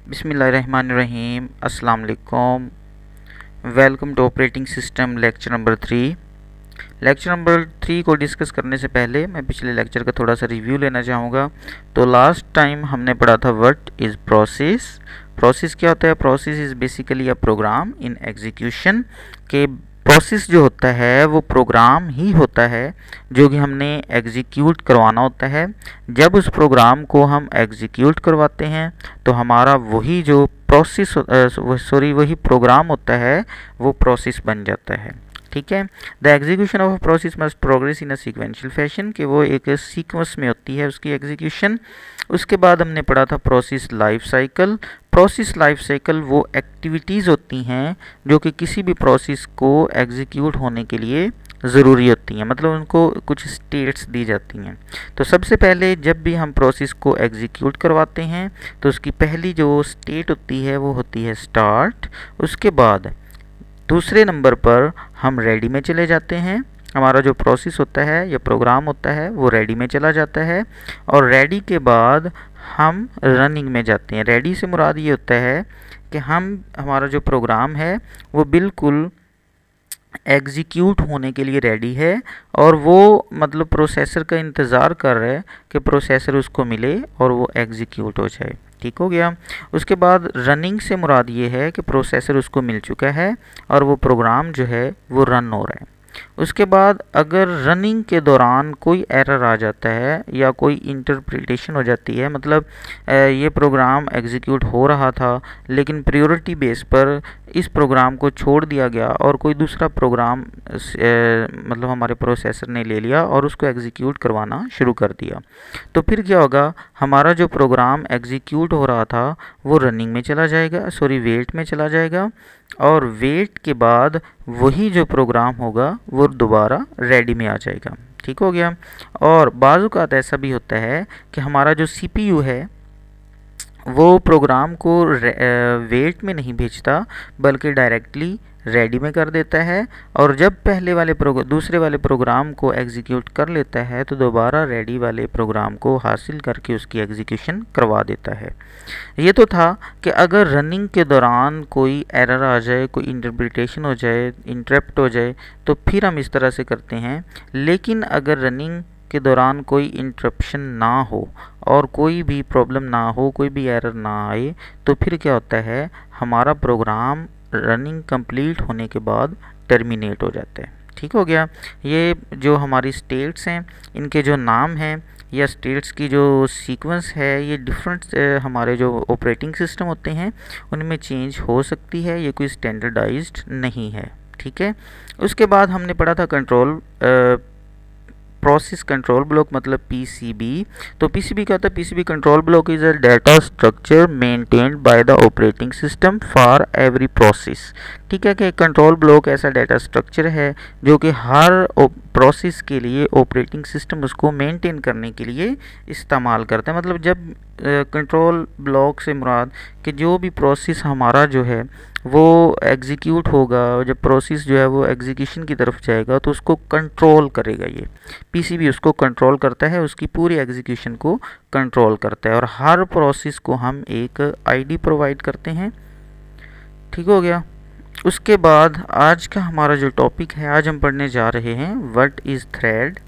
बिस्मिल्लाहिर्रहमानिर्रहीम। अस्सलाम वालेकुम। Welcome to operating system lecture number 3। Lecture number 3 को डिस्कस करने से पहले मैं पिछले लेक्चर का थोड़ा सा रिव्यू लेना चाहूँगा। तो लास्ट टाइम हमने पढ़ा था व्हाट इज़ प्रोसेस। प्रोसेस क्या होता है? Process is basically a program in execution. के प्रोसेस जो होता है वो प्रोग्राम ही होता है जो कि हमने एग्जीक्यूट करवाना होता है। जब उस प्रोग्राम को हम एग्जीक्यूट करवाते हैं तो हमारा वही जो प्रोसेस वही प्रोग्राम होता है वो प्रोसेस बन जाता है। ठीक है। The execution of process must progress in a sequential fashion, कि वो एक सीक्वेंस में होती है उसकी एग्जीक्यूशन। उसके बाद हमने पढ़ा था process life cycle. Process life cycle वो एक्टिविटीज़ होती हैं जो कि किसी भी प्रोसेस को एग्जीक्यूट होने के लिए ज़रूरी होती हैं, मतलब उनको कुछ स्टेट्स दी जाती हैं। तो सबसे पहले जब भी हम प्रोसेस को एग्जीक्यूट करवाते हैं तो उसकी पहली जो स्टेट होती है वो होती है स्टार्ट। उसके बाद दूसरे नंबर पर हम रेडी में चले जाते हैं। हमारा जो प्रोसेस होता है या प्रोग्राम होता है वो रेडी में चला जाता है, और रेडी के बाद हम रनिंग में जाते हैं। रेडी से मुराद ये होता है कि हमारा जो प्रोग्राम है वो बिल्कुल एग्जीक्यूट होने के लिए रेडी है, और वो मतलब प्रोसेसर का इंतज़ार कर रहा है कि प्रोसेसर उसको मिले और वो एग्जीक्यूट हो जाए। ठीक हो गया। उसके बाद रनिंग से मुराद ये है कि प्रोसेसर उसको मिल चुका है और वो प्रोग्राम जो है वो रन हो रहा है। उसके बाद अगर रनिंग के दौरान कोई एरर आ जाता है या कोई इंटरप्रिटेशन हो जाती है, मतलब ये प्रोग्राम एग्जीक्यूट हो रहा था लेकिन प्रायोरिटी बेस पर इस प्रोग्राम को छोड़ दिया गया और कोई दूसरा प्रोग्राम मतलब हमारे प्रोसेसर ने ले लिया और उसको एग्जीक्यूट करवाना शुरू कर दिया, तो फिर क्या होगा? हमारा जो प्रोग्राम एग्जीक्यूट हो रहा था वो रनिंग में चला जाएगा, वेट में चला जाएगा, और वेट के बाद वही जो प्रोग्राम होगा वो दोबारा रेडी में आ जाएगा। ठीक हो गया। और बाज़ औक़ात ऐसा भी होता है कि हमारा जो सीपीयू है वो प्रोग्राम को वेट में नहीं भेजता बल्कि डायरेक्टली रेडी में कर देता है, और जब दूसरे वाले प्रोग्राम को एग्जीक्यूट कर लेता है तो दोबारा रेडी वाले प्रोग्राम को हासिल करके उसकी एग्जीक्यूशन करवा देता है। ये तो था कि अगर रनिंग के दौरान कोई एरर आ जाए, कोई इंटरप्रिटेशन हो जाए, इंटरप्ट हो जाए, तो फिर हम इस तरह से करते हैं। लेकिन अगर रनिंग के दौरान कोई इंटरप्शन ना हो और कोई भी प्रॉब्लम ना हो, कोई भी एरर ना आए, तो फिर क्या होता है? हमारा प्रोग्राम रनिंग कंप्लीट होने के बाद टर्मिनेट हो जाता है। ठीक हो गया। ये जो हमारी स्टेट्स हैं इनके जो नाम हैं या स्टेट्स की जो सीक्वेंस है ये डिफरेंट हमारे जो ऑपरेटिंग सिस्टम होते हैं उनमें चेंज हो सकती है, ये कोई स्टैंडर्डाइज्ड नहीं है। ठीक है। उसके बाद हमने पढ़ा था प्रोसेस कंट्रोल ब्लॉक, मतलब पीसीबी। तो पीसीबी क्या होता है? PCB control block is a data structure maintained by the operating system for every process. ठीक है कि कंट्रोल ब्लॉक ऐसा डाटा स्ट्रक्चर है जो कि हर प्रोसेस के लिए ऑपरेटिंग सिस्टम उसको मेंटेन करने के लिए इस्तेमाल करता है। मतलब जब कंट्रोल ब्लॉक से मुराद कि जो भी प्रोसेस हमारा जो है वो एग्जीक्यूट होगा, जब प्रोसेस जो है वो एग्जीक्यूशन की तरफ जाएगा तो उसको कंट्रोल करेगा। ये पीसीबी उसको कंट्रोल करता है, उसकी पूरी एग्जीक्यूशन को कंट्रोल करता है, और हर प्रोसेस को हम एक आईडी प्रोवाइड करते हैं। ठीक हो गया। उसके बाद आज का हमारा जो टॉपिक है, आज हम पढ़ने जा रहे हैं what is thread,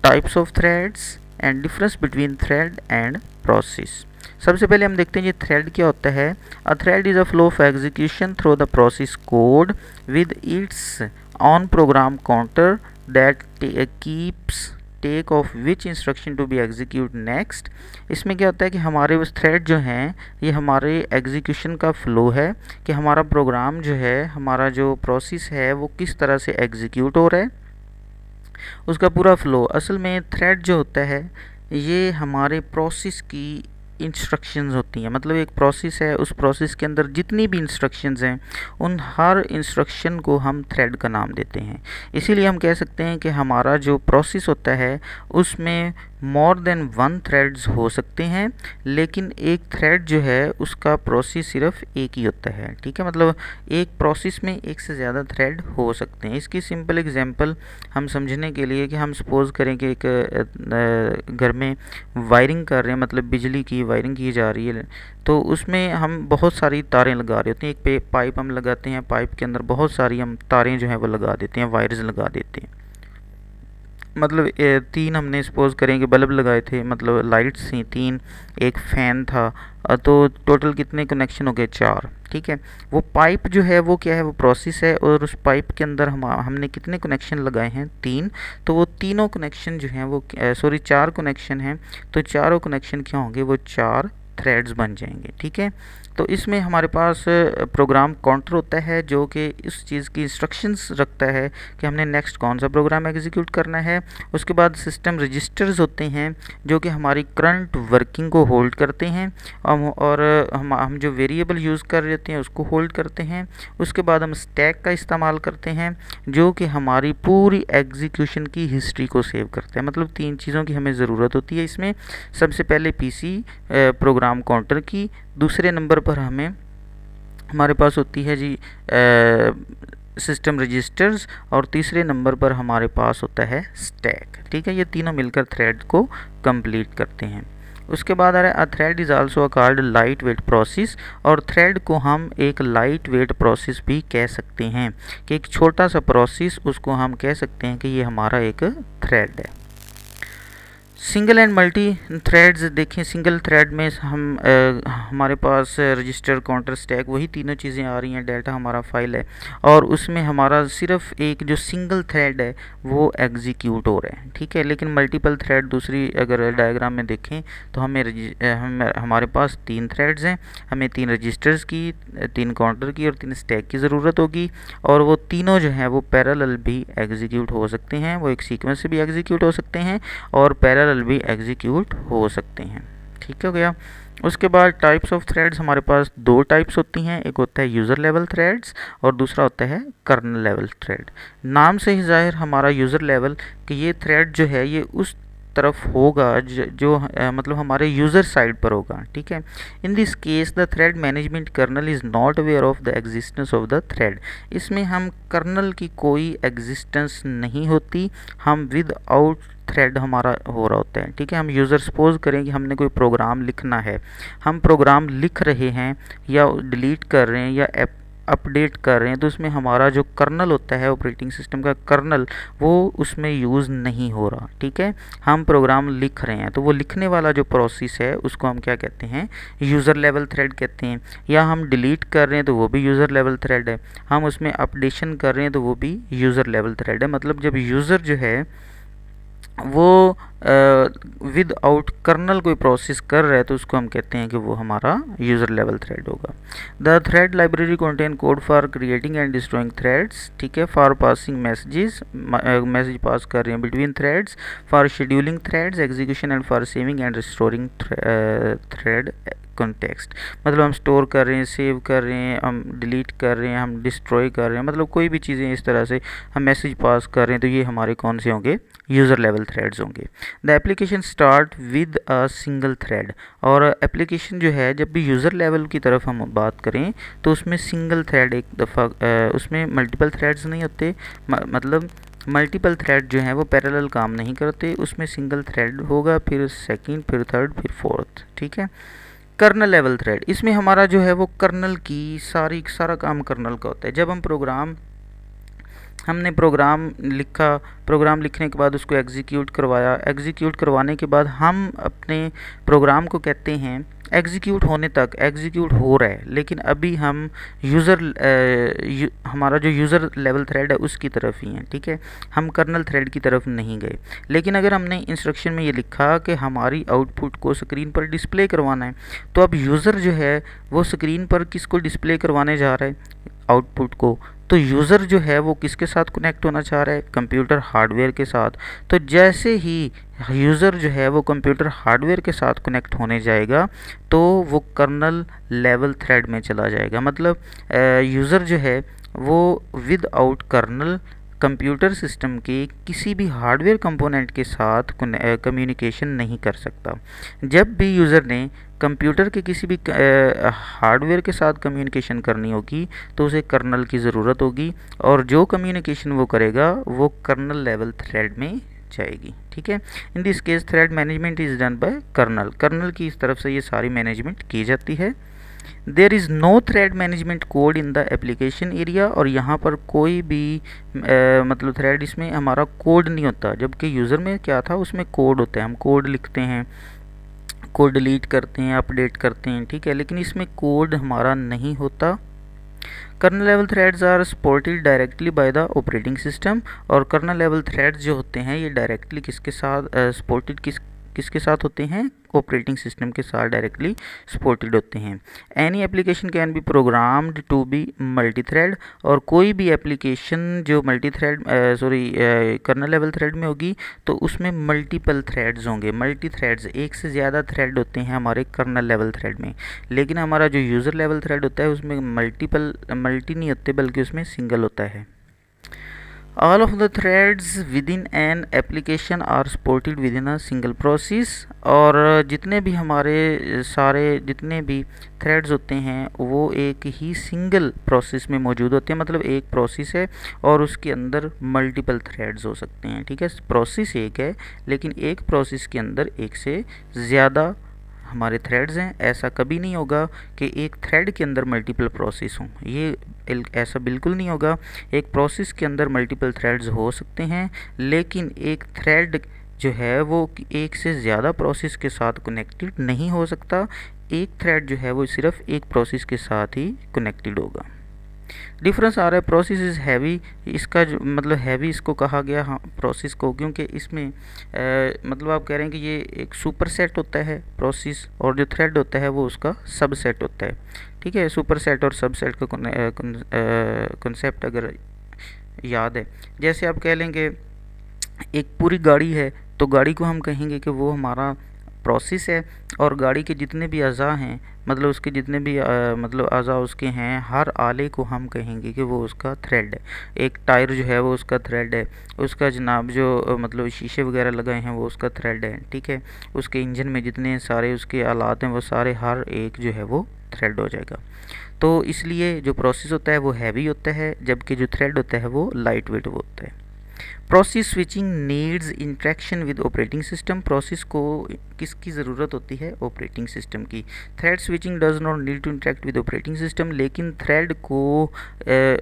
types of threads and difference between thread and process. सबसे पहले हम देखते हैं ये थ्रेड क्या होता है। A thread is a flow of execution through the process code with its own program counter that keeps take of which instruction to be execute next. इसमें क्या होता है कि हमारे उस थ्रेड जो हैं ये हमारे एग्जीक्यूशन का फ़्लो है कि हमारा प्रोग्राम जो है, हमारा जो प्रोसेस है वो किस तरह से एग्जीक्यूट हो रहा है, उसका पूरा फ़्लो। असल में थ्रेड जो होता है ये हमारे प्रोसेस की इंस्ट्रक्शंस होती हैं, मतलब एक प्रोसेस है, उस प्रोसेस के अंदर जितनी भी इंस्ट्रक्शंस हैं उन हर इंस्ट्रक्शन को हम थ्रेड का नाम देते हैं। इसीलिए हम कह सकते हैं कि हमारा जो प्रोसेस होता है उसमें मोर देन वन थ्रेड्स हो सकते हैं, लेकिन एक थ्रेड जो है उसका प्रोसेस सिर्फ एक ही होता है। ठीक है। मतलब एक प्रोसेस में एक से ज़्यादा थ्रेड हो सकते हैं। इसकी सिंपल एग्जांपल हम समझने के लिए कि हम सपोज़ करें कि एक घर में वायरिंग कर रहे हैं, मतलब बिजली की वायरिंग की जा रही है, तो उसमें हम बहुत सारी तारें लगा रहे होते हैं। एक पाइप हम लगाते हैं, पाइप के अंदर बहुत सारी हम तारें जो हैं वो लगा देते हैं, वायर्स लगा देते हैं। मतलब 3 हमने सपोज़ करें कि बल्ब लगाए थे, मतलब लाइट्स थी 3, एक फ़ैन था, तो टोटल कितने कनेक्शन हो गए 4। ठीक है, वो पाइप जो है वो क्या है, वो प्रोसेस है, और उस पाइप के अंदर हमने कितने कनेक्शन लगाए हैं 3। तो वो तीनों कनेक्शन जो हैं वो 4 कनेक्शन हैं, तो चारों कनेक्शन क्या होंगे, वो 4 थ्रेड्स बन जाएंगे। ठीक है, तो इसमें हमारे पास प्रोग्राम काउंटर होता है जो कि इस चीज़ की इंस्ट्रक्शंस रखता है कि हमने नेक्स्ट कौन सा प्रोग्राम एग्जीक्यूट करना है। उसके बाद सिस्टम रजिस्टर्स होते हैं जो कि हमारी करंट वर्किंग को होल्ड करते हैं, और हम जो वेरिएबल यूज़ कर रहे होते हैं उसको होल्ड करते हैं। उसके बाद हम स्टैक का इस्तेमाल करते हैं जो कि हमारी पूरी एग्जीक्यूशन की हिस्ट्री को सेव करते हैं। मतलब 3 चीज़ों की हमें ज़रूरत होती है इसमें। सबसे पहले पीसी प्रोग्राम काउंटर की, दूसरे नंबर पर हमारे पास होती है जी सिस्टम रजिस्टर्स, और तीसरे नंबर पर हमारे पास होता है स्टैक। ठीक है, ये तीनों मिलकर थ्रेड को कंप्लीट करते हैं। उसके बाद आ रहा है a thread is also called light weight process, और थ्रेड को हम एक लाइट वेट प्रोसेस भी कह सकते हैं कि एक छोटा सा प्रोसेस, उसको हम कह सकते हैं कि ये हमारा एक थ्रेड है। सिंगल एंड मल्टी थ्रेड्स देखें, सिंगल थ्रेड में हमारे पास रजिस्टर काउंटर स्टैक वही तीनों चीज़ें आ रही हैं, डाटा हमारा फाइल है, और उसमें हमारा सिर्फ एक जो सिंगल थ्रेड है वो एग्जीक्यूट हो रहा है। ठीक है, लेकिन मल्टीपल थ्रेड दूसरी अगर डायग्राम में देखें तो हमारे पास 3 थ्रेड्स हैं, हमें 3 रजिस्टर्स की, 3 काउंटर की और 3 स्टैक की ज़रूरत होगी, और वो तीनों जो हैं वो पैरेलल भी एग्जीक्यूट हो सकते हैं, वो एक सीक्वेंस से भी एग्जीक्यूट हो सकते हैं और पैरेलल भी एग्जीक्यूट हो सकते हैं। ठीक हो गया। उसके बाद टाइप्स ऑफ थ्रेड्स हमारे पास 2 टाइप्स होती हैं, एक होता है यूज़र लेवल थ्रेड्स और दूसरा होता है कर्नल लेवल थ्रेड। नाम से ही जाहिर हमारा यूज़र लेवल कि ये थ्रेड जो है ये उस तरफ होगा जो मतलब हमारे यूज़र साइड पर होगा। ठीक है, in this case the thread management kernel is not aware of the existence of the thread. इसमें हम कर्नल की कोई एग्जिस्टेंस नहीं होती, हम विद आउट थ्रेड हमारा हो रहा होता है। ठीक है, हम यूज़र सपोज करें कि हमने कोई प्रोग्राम लिखना है, हम प्रोग्राम लिख रहे हैं या डिलीट कर रहे हैं या अपडेट कर रहे हैं, तो उसमें हमारा जो कर्नल होता है ऑपरेटिंग सिस्टम का कर्नल, वो उसमें यूज़ नहीं हो रहा। ठीक है, हम प्रोग्राम लिख रहे हैं तो वो लिखने वाला जो प्रोसेस है उसको हम क्या कहते हैं, यूज़र लेवल थ्रेड कहते हैं। या हम डिलीट कर रहे हैं तो वो भी यूज़र लेवल थ्रेड है, हम उसमें अपडेशन कर रहे हैं तो वो भी यूज़र लेवल थ्रेड है। मतलब जब यूज़र जो है वो विद आउट कर्नल कोई प्रोसेस कर रहा है तो उसको हम कहते हैं कि वो हमारा यूज़र लेवल थ्रेड होगा। The thread library contain code for creating and destroying threads. ठीक है, for passing messages, message pass कर रहे हैं between threads, for scheduling threads execution and for saving and restoring thread context. मतलब हम store कर रहे हैं, सेव कर रहे हैं, हम डिलीट कर रहे हैं, हम डिस्ट्रॉय कर रहे हैं, मतलब कोई भी चीज़ें इस तरह से हम मैसेज पास कर रहे हैं, तो ये हमारे कौन से होंगे, यूज़र लेवल थ्रेड्स होंगे। The application start with a single thread, और एप्लीकेशन जो है जब भी यूज़र लेवल की तरफ हम बात करें तो उसमें सिंगल थ्रेड, एक दफ़ा उसमें मल्टीपल थ्रेड्स नहीं होते, मतलब मल्टीपल थ्रेड जो हैं वो पैरेलल काम नहीं करते, उसमें सिंगल थ्रेड होगा, फिर सेकंड, फिर थर्ड, फिर फोर्थ। ठीक है, कर्नल लेवल थ्रेड, इसमें हमारा जो है वो कर्नल की सारा काम कर्नल का होता है। जब हमने प्रोग्राम लिखा, प्रोग्राम लिखने के बाद उसको एग्जीक्यूट करवाया, एग्जीक्यूट करवाने के बाद हम अपने प्रोग्राम को कहते हैं एग्जीक्यूट होने तक एग्जीक्यूट हो रहा है, लेकिन अभी हम हमारा जो यूज़र लेवल थ्रेड है उसकी तरफ ही है। ठीक है, हम कर्नल थ्रेड की तरफ नहीं गए। लेकिन अगर हमने इंस्ट्रक्शन में ये लिखा कि हमारी आउटपुट को स्क्रीन पर डिस्प्ले करवाना है, तो अब यूज़र जो है वो स्क्रीन पर किसको डिस्प्ले करवाने जा रहा है, आउटपुट को। तो यूज़र जो है वो किसके साथ कनेक्ट होना चाह रहा है, कंप्यूटर हार्डवेयर के साथ। तो जैसे ही यूज़र जो है वो कंप्यूटर हार्डवेयर के साथ कनेक्ट होने जाएगा तो वो कर्नल लेवल थ्रेड में चला जाएगा। मतलब यूज़र जो है वो without kernel computer system के किसी भी हार्डवेयर कंपोनेंट के साथ कम्युनिकेशन नहीं कर सकता। जब भी यूज़र ने कंप्यूटर के किसी भी हार्डवेयर के साथ कम्युनिकेशन करनी होगी तो उसे कर्नल की ज़रूरत होगी, और जो कम्युनिकेशन वो करेगा वो कर्नल लेवल थ्रेड में जाएगी। ठीक है, in this case thread management is done by kernel की इस तरफ से ये सारी मैनेजमेंट की जाती है। There is no thread management code in the application area, और यहाँ पर कोई भी मतलब थ्रेड इसमें हमारा कोड नहीं होता, जबकि यूज़र में क्या था, उसमें कोड होता है, हम कोड लिखते हैं, कोड डिलीट करते हैं, अपडेट करते हैं। ठीक है, लेकिन इसमें कोड हमारा नहीं होता। Kernel level threads are supported directly by the operating system, और कर्नल लेवल थ्रेड्स जो होते हैं ये डायरेक्टली किसके साथ सपोर्टेड किसके साथ होते हैं, ऑपरेटिंग सिस्टम के साथ डायरेक्टली सपोर्टेड होते हैं। Any application can be programmed to be multi thread, और कोई भी एप्लीकेशन जो multi thread kernel level thread में होगी तो उसमें मल्टीपल थ्रेड्स होंगे। मल्टी थ्रेड्स, एक से ज़्यादा थ्रेड होते हैं हमारे कर्नल लेवल थ्रेड में, लेकिन हमारा जो यूज़र लेवल थ्रेड होता है उसमें मल्टी नहीं होते, बल्कि उसमें सिंगल होता है। All of the threads within an application are supported within a single process, और जितने भी हमारे सारे जितने भी थ्रेड्स होते हैं वो एक ही सिंगल प्रोसेस में मौजूद होते हैं। मतलब एक प्रोसेस है और उसके अंदर मल्टीपल थ्रेड्स हो सकते हैं। ठीक है, प्रोसेस एक है लेकिन एक प्रोसेस के अंदर एक से ज़्यादा हमारे थ्रेड्स हैं। ऐसा कभी नहीं होगा कि एक थ्रेड के अंदर मल्टीपल प्रोसेस हों, ये ऐसा बिल्कुल नहीं होगा। एक प्रोसेस के अंदर मल्टीपल थ्रेड्स हो सकते हैं, लेकिन एक थ्रेड जो है वो एक से ज़्यादा प्रोसेस के साथ कनेक्टेड नहीं हो सकता। एक थ्रेड जो है वो सिर्फ एक प्रोसेस के साथ ही कनेक्टेड होगा। डिफरेंस आ रहा है, प्रोसेस इज़ हैवी, इसका जो मतलब हैवी इसको कहा गया हाँ प्रोसेस को, क्योंकि इसमें मतलब आप कह रहे हैं कि ये एक सुपर सेट होता है प्रोसेस, और जो थ्रेड होता है वो उसका सब सेट होता है। ठीक है, सुपर सेट और सब सेट का कॉन्सेप्ट अगर याद है, जैसे आप कह लेंगे एक पूरी गाड़ी है तो गाड़ी को हम कहेंगे कि वो हमारा प्रोसेस है, और गाड़ी के जितने भी अज़ा हैं, मतलब उसके जितने भी मतलब अज़ा उसके हैं, हर आले को हम कहेंगे कि वो उसका थ्रेड है। एक टायर जो है वो उसका थ्रेड है, उसका जनाब जो मतलब शीशे वगैरह लगाए हैं वो उसका थ्रेड है। ठीक है, उसके इंजन में जितने सारे उसके आलात हैं वो सारे हर एक जो है वो थ्रेड हो जाएगा। तो इसलिए जो प्रोसेस होता है वो हैवी होता है, जबकि जो थ्रेड होता है वो लाइट वेट होता है। Process switching needs interaction with operating system, process को किसकी ज़रूरत होती है, ऑपरेटिंग सिस्टम की। Thread switching does not need to interact with operating system, लेकिन थ्रेड को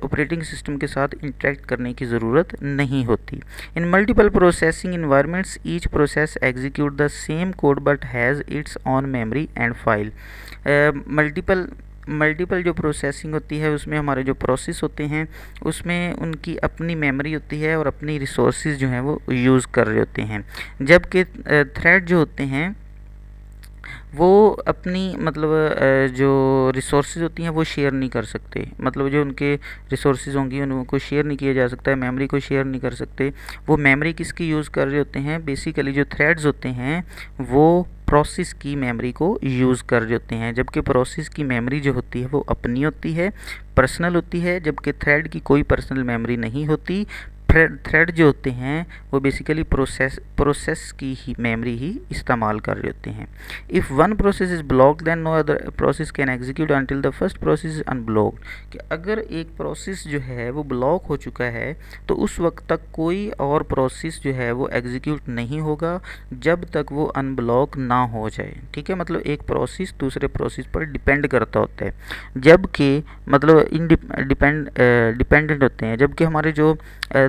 ऑपरेटिंग सिस्टम के साथ इंटरेक्ट करने की ज़रूरत नहीं होती। In multiple processing environments each process execute the same code but has its own memory and file. Multiple जो प्रोसेसिंग होती है उसमें हमारे जो प्रोसेस होते हैं उसमें उनकी अपनी मेमोरी होती है और अपनी रिसोर्सेज जो हैं वो यूज़ कर रहे होते हैं, जबकि थ्रेड जो होते हैं वो अपनी मतलब जो रिसोर्सेज होती हैं वो शेयर नहीं कर सकते। मतलब जो उनके रिसोर्सेज होंगी उनको शेयर नहीं किया जा सकता है, मेमोरी को शेयर नहीं कर सकते। वो मेमोरी किसकी यूज़ कर रहे होते हैं, बेसिकली जो थ्रेड्स होते हैं वो प्रोसेस की मेमोरी को यूज़ कर रहे होते हैं, जबकि प्रोसेस की मेमोरी जो होती है वो अपनी होती है, पर्सनल होती है, जबकि थ्रेड की कोई पर्सनल मेमोरी नहीं होती। थ्रेड जो होते हैं वो बेसिकली प्रोसेस की ही मेमोरी ही इस्तेमाल कर रहे होते हैं। If one process is blocked then no other process can execute until the first process is unblocked, कि अगर एक प्रोसेस जो है वो ब्लॉक हो चुका है तो उस वक्त तक कोई और प्रोसेस जो है वो एग्जीक्यूट नहीं होगा जब तक वो अनब्लॉक ना हो जाए। ठीक है, मतलब एक प्रोसेस दूसरे प्रोसेस पर डिपेंड करता होता है, जबकि मतलब डिपेंडेंट होते हैं, जबकि हमारे जो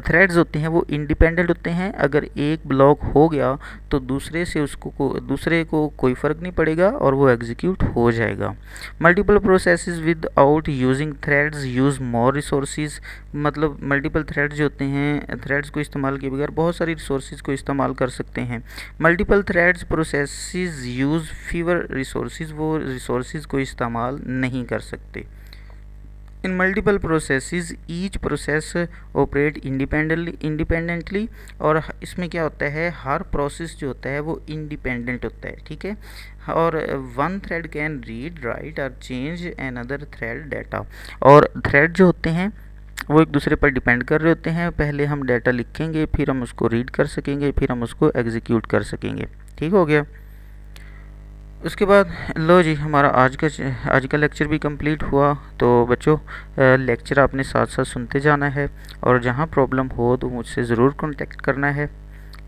थ्रेड्स होते हैं वो इंडिपेंडेंट होते हैं। अगर एक ब्लॉक हो गया तो दूसरे को कोई फ़र्क नहीं पड़ेगा और वो एग्जीक्यूट हो जाएगा। Multiple processes with out using threads use more resources, मतलब मल्टीपल थ्रेड्स जो होते हैं थ्रेड्स को इस्तेमाल किए बगैर बहुत सारी रिसोर्सेज को इस्तेमाल कर सकते हैं। Multiple threads processes use fever resources, वो रिसोर्सेज को इस्तेमाल नहीं कर सकते। इन multiple processes each process operate independently, और इसमें क्या होता है हर प्रोसेस जो होता है वो इंडिपेंडेंट होता है। ठीक है, और one thread can read write और चेंज अनदर थ्रेड डाटा, और थ्रेड जो होते हैं वो एक दूसरे पर डिपेंड कर रहे होते हैं। पहले हम डाटा लिखेंगे, फिर हम उसको रीड कर सकेंगे, फिर हम उसको एग्जीक्यूट कर सकेंगे। ठीक हो गया। उसके बाद लो जी, हमारा आज का लेक्चर भी कंप्लीट हुआ। तो बच्चों लेक्चर आपने साथ साथ सुनते जाना है, और जहाँ प्रॉब्लम हो तो मुझसे ज़रूर कांटेक्ट करना है।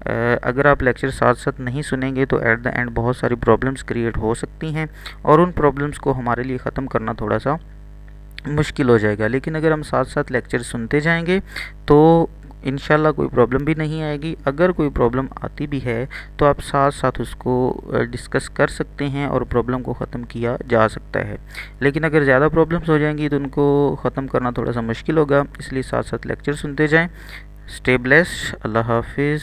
अगर आप लेक्चर साथ साथ नहीं सुनेंगे तो एट द एंड बहुत सारी प्रॉब्लम्स क्रिएट हो सकती हैं और उन प्रॉब्लम्स को हमारे लिए ख़त्म करना थोड़ा सा मुश्किल हो जाएगा। लेकिन अगर हम साथ साथ लेक्चर सुनते जाएंगे तो इंशाल्लाह कोई प्रॉब्लम भी नहीं आएगी। अगर कोई प्रॉब्लम आती भी है तो आप साथ साथ उसको डिस्कस कर सकते हैं और प्रॉब्लम को ख़त्म किया जा सकता है। लेकिन अगर ज़्यादा प्रॉब्लम्स हो जाएंगी तो उनको ख़त्म करना थोड़ा सा मुश्किल होगा, इसलिए साथ साथ लेक्चर सुनते जाएं। Stay blessed. अल्लाह हाफिज़।